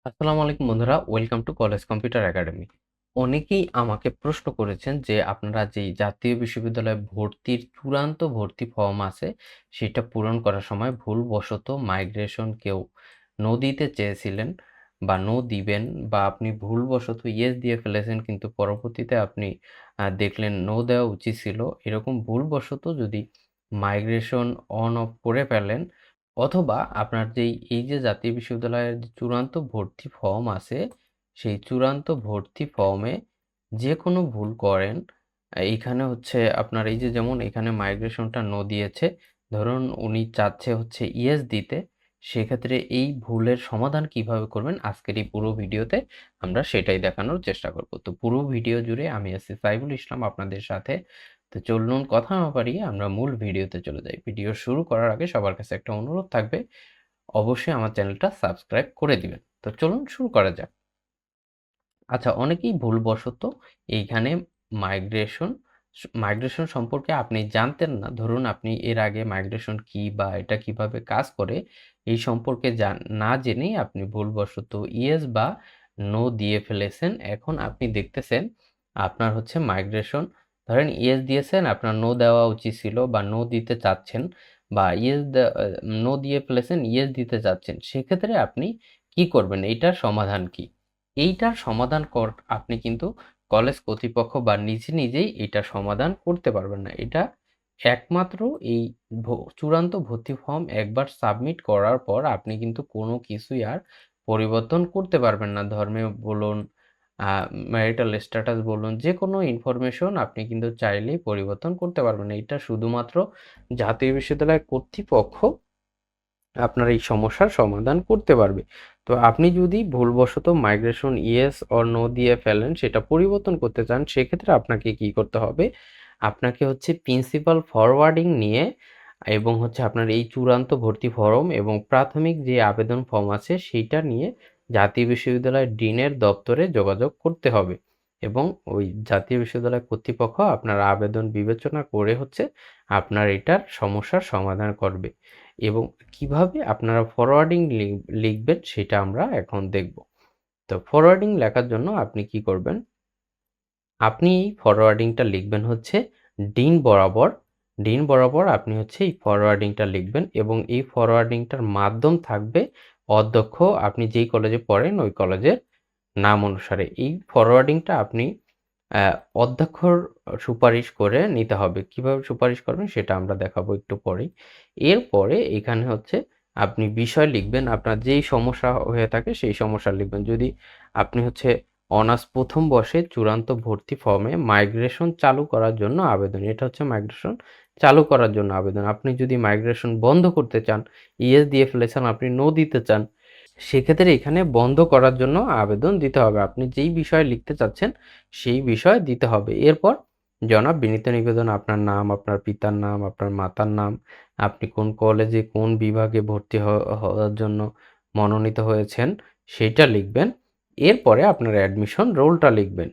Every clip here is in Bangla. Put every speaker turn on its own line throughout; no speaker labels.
আসসালামু আলাইকুম বন্ধুরা, welcome to college computer academy. অনেকেই আমাকে প্রশ্ন করেছেন যে আপনারা যেই জাতীয় বিশ্ববিদ্যালয়ে ভর্তির চূড়ান্ত ভর্তি ফর্ম আছে সেটা পূরণ করার সময় ভুলবশত মাইগ্রেশন কেউ নো দিতে চেয়েছিলেন বা নো দিবেন, বা আপনি ভুলবশত ইয়েস দিয়ে ফেলেছেন কিন্তু পরবর্তীতে আপনি দেখলেন নো দেওয়া উচিত ছিল। এরকম ভুলবশত যদি মাইগ্রেশন অন অফ করে ফেলেন, অথবা আপনার এই যে জাতীয় বিশ্ববিদ্যালয়ের যে চূড়ান্ত ভর্তি ফর্ম আছে, সেই চূড়ান্ত ভর্তি ফর্মে যে কোনো ভুল করেন, এইখানে হচ্ছে আপনার এই যে যেমন এখানে মাইগ্রেশনটা নো দিয়েছে, ধরুন উনি চাচ্ছে হচ্ছে ইয়েস দিতে, সেক্ষেত্রে এই ভুলের সমাধান কিভাবে করবেন আজকের এই পুরো ভিডিওতে আমরা সেটাই দেখানোর চেষ্টা করব। তো পুরো ভিডিও জুড়ে আমি আছি সাইফুল ইসলাম আপনাদের সাথে। তো চলুন কথা না বাড়িয়ে আমরা মূল ভিডিওতে চলে যাই। ভিডিও শুরু করার আগে সবার কাছে একটা অনুরোধ থাকবে, অবশ্যই আমার চ্যানেলটা সাবস্ক্রাইব করে দিবেন। তো চলুন শুরু করা যাক। আচ্ছা, অনেকেই ভুলবশত এইখানে মাইগ্রেশন মাইগ্রেশন সম্পর্কে আপনি জানতেন না। ধরুন আপনি এর আগে মাইগ্রেশন কি বা এটা কিভাবে কাজ করে এই সম্পর্কে না জেনেই আপনি ভুলবশত ইয়েস বা নো দিয়ে ফেলেছেন। এখন আপনি দেখতেছেন আপনার হচ্ছে মাইগ্রেশন, ধরেন ইয়েস দিয়েছেন, আপনার নো দেওয়া উচিত ছিল বা নো দিতে চাচ্ছেন, বা নো দিয়ে ফেলেছেন, ইয়েস দিতে চাচ্ছেন। সেক্ষেত্রে আপনি কি করবেন? এইটার সমাধান কি? এইটার সমাধান আপনি কিন্তু কলেজ কর্তৃপক্ষ বা নিজেই এইটার সমাধান করতে পারবেন না। এটা একমাত্র এই চূড়ান্ত ভর্তি ফর্ম একবার সাবমিট করার পর আপনি কিন্তু কোনো কিছুই আর পরিবর্তন করতে পারবেন না। ধর্মে বলুন, আ ম্যারিটাল স্ট্যাটাস বলুন, যেকোনো ইনফরমেশন আপনি কিন্তু চাইলেই পরিবর্তন করতে পারবেন না। এটা শুধুমাত্র জাতীয় বিশ্ববিদ্যালয় কর্তৃপক্ষ আপনার এই সমস্যার সমাধান করতে পারবে। তো আপনি যদি ভুলবশত মাইগ্রেশন ইয়েস অর নো দিয়ে ফেলেন, সেটা পরিবর্তন করতে চান, সেক্ষেত্রে আপনাকে কি করতে হবে? আপনাকে হচ্ছে প্রিন্সিপাল ফরওয়ার্ডিং নিয়ে এবং হচ্ছে আপনার এই চূড়ান্ত ভর্তি ফরম এবং প্রাথমিক যে আবেদন ফর্ম আছে সেইটা নিয়ে জাতীয় বিশ্ববিদ্যালয়ের ডিনের দপ্তরে যোগাযোগ করতে হবে, এবং ওই জাতীয় বিশ্ববিদ্যালয় কর্তৃপক্ষ আপনার আবেদন বিবেচনা করে হচ্ছে আপনার এটার সমস্যার সমাধান করবে। এবং কিভাবে আপনারা ফরওয়ার্ডিং লিখবেন সেটা আমরা এখন দেখব। তো ফরওয়ার্ডিং লেখার জন্য আপনি কি করবেন? আপনি এই ফরওয়ার্ডিংটা লিখবেন হচ্ছে ডিন বরাবর। ডিন বরাবর আপনি হচ্ছে এই ফরওয়ার্ডিংটা লিখবেন, এবং এই ফরওয়ার্ডিংটার মাধ্যম থাকবে অধ্যক্ষ, আপনি যেই কলেজে পড়েন ওই কলেজের নাম অনুসারে। এই ফরওয়ার্ডিংটা আপনি অ্যা অধ্যক্ষর সুপারিশ করে নিতে হবে। কিভাবে সুপারিশ করবেন সেটা আমরা দেখাবো একটু পরেই। এরপরে এখানে হচ্ছে আপনি বিষয় লিখবেন, আপনার যেই সমস্যা হয়ে থাকে সেই সমস্যা লিখবেন। যদি আপনি হচ্ছে অনার্স ১ম বর্ষে চূড়ান্ত ভর্তি ফর্মে মাইগ্রেশন চালু করার জন্য আবেদন। এটা হচ্ছে মাইগ্রেশন চালু করার জন্য আবেদন। আপনি যদি মাইগ্রেশন বন্ধ করতে চান, ইয়েস দিয়ে ফেলেছেন, আপনি নো দিতে চান, সেক্ষেত্রে এখানে বন্ধ করার জন্য আবেদন দিতে হবে। আপনি যেই বিষয়ে লিখতে চাচ্ছেন সেই বিষয় দিতে হবে। এরপর জনাব বিনীত নিবেদন, আপনার নাম, আপনার পিতার নাম, আপনার মাতার নাম, আপনি কোন কলেজে কোন বিভাগে ভর্তি হওয়ার জন্য মনোনীত হয়েছেন সেইটা লিখবেন। এরপরে আপনার অ্যাডমিশন রোলটা লিখবেন।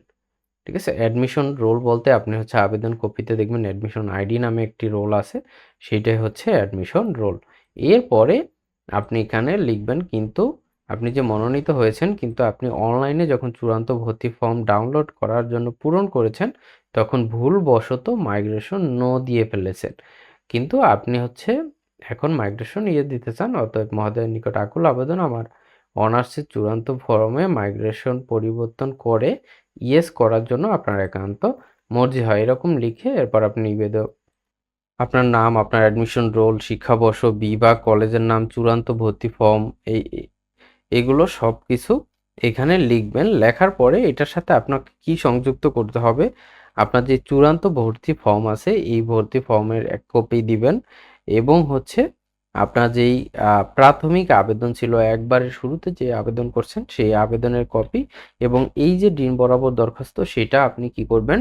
ঠিক আছে? অ্যাডমিশন রোল বলতে আপনি হচ্ছে আবেদন কপিতে দেখবেন অ্যাডমিশন আইডি নামে একটি রোল আছে, সেইটাই হচ্ছে অ্যাডমিশন রোল। এরপরে আপনি এখানে লিখবেন কিন্তু আপনি যে মনোনীত হয়েছেন, কিন্তু আপনি অনলাইনে যখন চূড়ান্ত ভর্তি ফর্ম ডাউনলোড করার জন্য পূরণ করেছেন, তখন ভুলবশত মাইগ্রেশন নো দিয়ে ফেলেছেন। কিন্তু আপনি হচ্ছে এখন মাইগ্রেশন দিতে চান, অতএব মহোদয়ের নিকট আকুল আবেদন, আমার অনার্সের চূড়ান্ত ফরমে মাইগ্রেশন পরিবর্তন করে ইয়েস করার জন্য আপনার একান্ত মর্জি হয়। এরকম লিখে এরপর আপনি আপনার নাম, আপনার অ্যাডমিশন রোল, শিক্ষাবর্ষ, বিভাগ, কলেজের নাম, চূড়ান্ত ভর্তি ফর্ম, এগুলো সবকিছু এখানে লিখবেন। লেখার পরে এটার সাথে আপনাকে কি সংযুক্ত করতে হবে? আপনার যে চূড়ান্ত ভর্তি ফর্ম আছে, এই ভর্তি ফর্মের এক কপি দিবেন, এবং হচ্ছে আপনার যেই প্রাথমিক আবেদন ছিল, একবারে শুরুতে যে আবেদন করছেন সেই আবেদনের কপি, এবং এই যে ডিন বরাবর দরখাস্ত সেটা আপনি কি করবেন?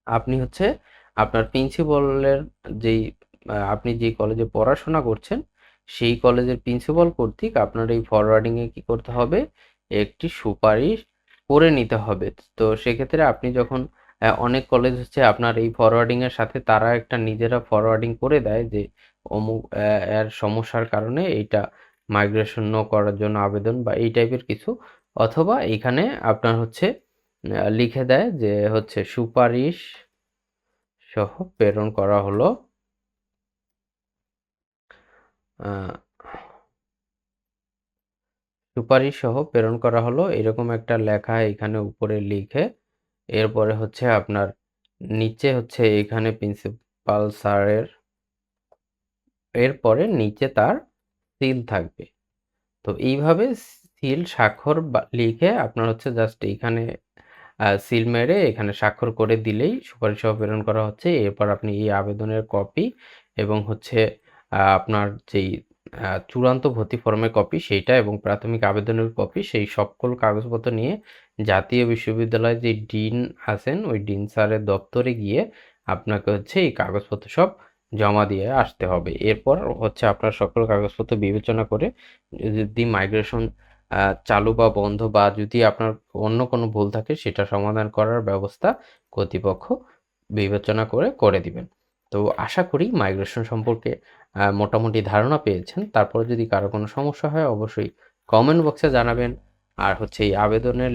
আপনি হচ্ছে আপনার প্রিন্সিপালের যেই আপনি যেই কলেজে পড়াশোনা করছেন সেই কলেজের প্রিন্সিপাল কর্তৃক আপনার এই ফরওয়ার্ডিং এ কি করতে হবে? একটি সুপারিশ করে নিতে হবে। তো সেক্ষেত্রে আপনি যখন অনেক কলেজ হচ্ছে আপনার এই ফরওয়ার্ডিং এর সাথে তারা একটা নিজেরা ফরওয়ার্ডিং করে দেয় যে অমুক এর সমস্যার কারণে এইটা মাইগ্রেশন নো করার জন্য আবেদন বা এই টাইপের কিছু, অথবা এখানে আপনার হচ্ছে লিখে দেয় যে হচ্ছে সুপারিশ সহ প্রেরণ করা হলো সুপারিশ সহ প্রেরণ করা হলো এরকম একটা লেখা এখানে উপরে লিখে, এরপরে হচ্ছে আপনার নিচে হচ্ছে এখানে প্রিন্সিপাল স্যারের, এরপরে নিচে তার সিল থাকবে। তো এইভাবে সিল স্বাক্ষর লিখে আপনার হচ্ছে জাস্ট এইখানে সিল মেরে এখানে স্বাক্ষর করে দিলেই সুপারিশ সহ প্রেরণ করা হচ্ছে। এরপর আপনি এই আবেদনের কপি এবং হচ্ছে আপনার যেই চূড়ান্ত ভর্তি ফর্মের কপি সেইটা এবং প্রাথমিক আবেদনের কপি, সেই সকল কাগজপত্র নিয়ে জাতীয় বিশ্ববিদ্যালয়ের যে ডিন আছেন ওই ডিন স্যারের দপ্তরে গিয়ে আপনাকে হচ্ছে এই কাগজপত্র সব জমা দিয়ে আসতে হবে। এরপর হচ্ছে আপনার সকল কাগজপত্র বিবেচনা করে যদি মাইগ্রেশন চালু বা বন্ধ বা যদি আপনার অন্য কোনো ভুল থাকে সেটা সমাধান করার ব্যবস্থা কর্তৃপক্ষ বিবেচনা করে দিবেন। তো আশা করি মাইগ্রেশন সম্পর্কে মোটামুটি ধারণা পেয়েছেন। তারপরে যদি কারো কোনো সমস্যা হয় অবশ্যই কমেন্ট বক্সে জানাবেন। আর হচ্ছে এই আবেদনের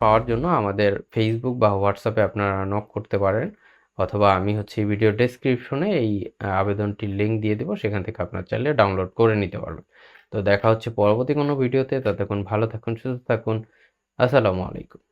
পাওয়ার জন্য আমাদের ফেসবুক বা হোয়াটসঅ্যাপে আপনারা নক করতে পারেন, অথবা আমি হচ্ছে ভিডিও ডেসক্রিপশনে এই আবেদনটির লিঙ্ক দিয়ে দেবো, সেখান থেকে আপনার চাইলে ডাউনলোড করে নিতে পারবেন। তো দেখা হচ্ছে পরবর্তী কোনো ভিডিওতে, ততক্ষণ ভালো থাকুন, সুস্থ থাকুন। আসসালামু আলাইকুম।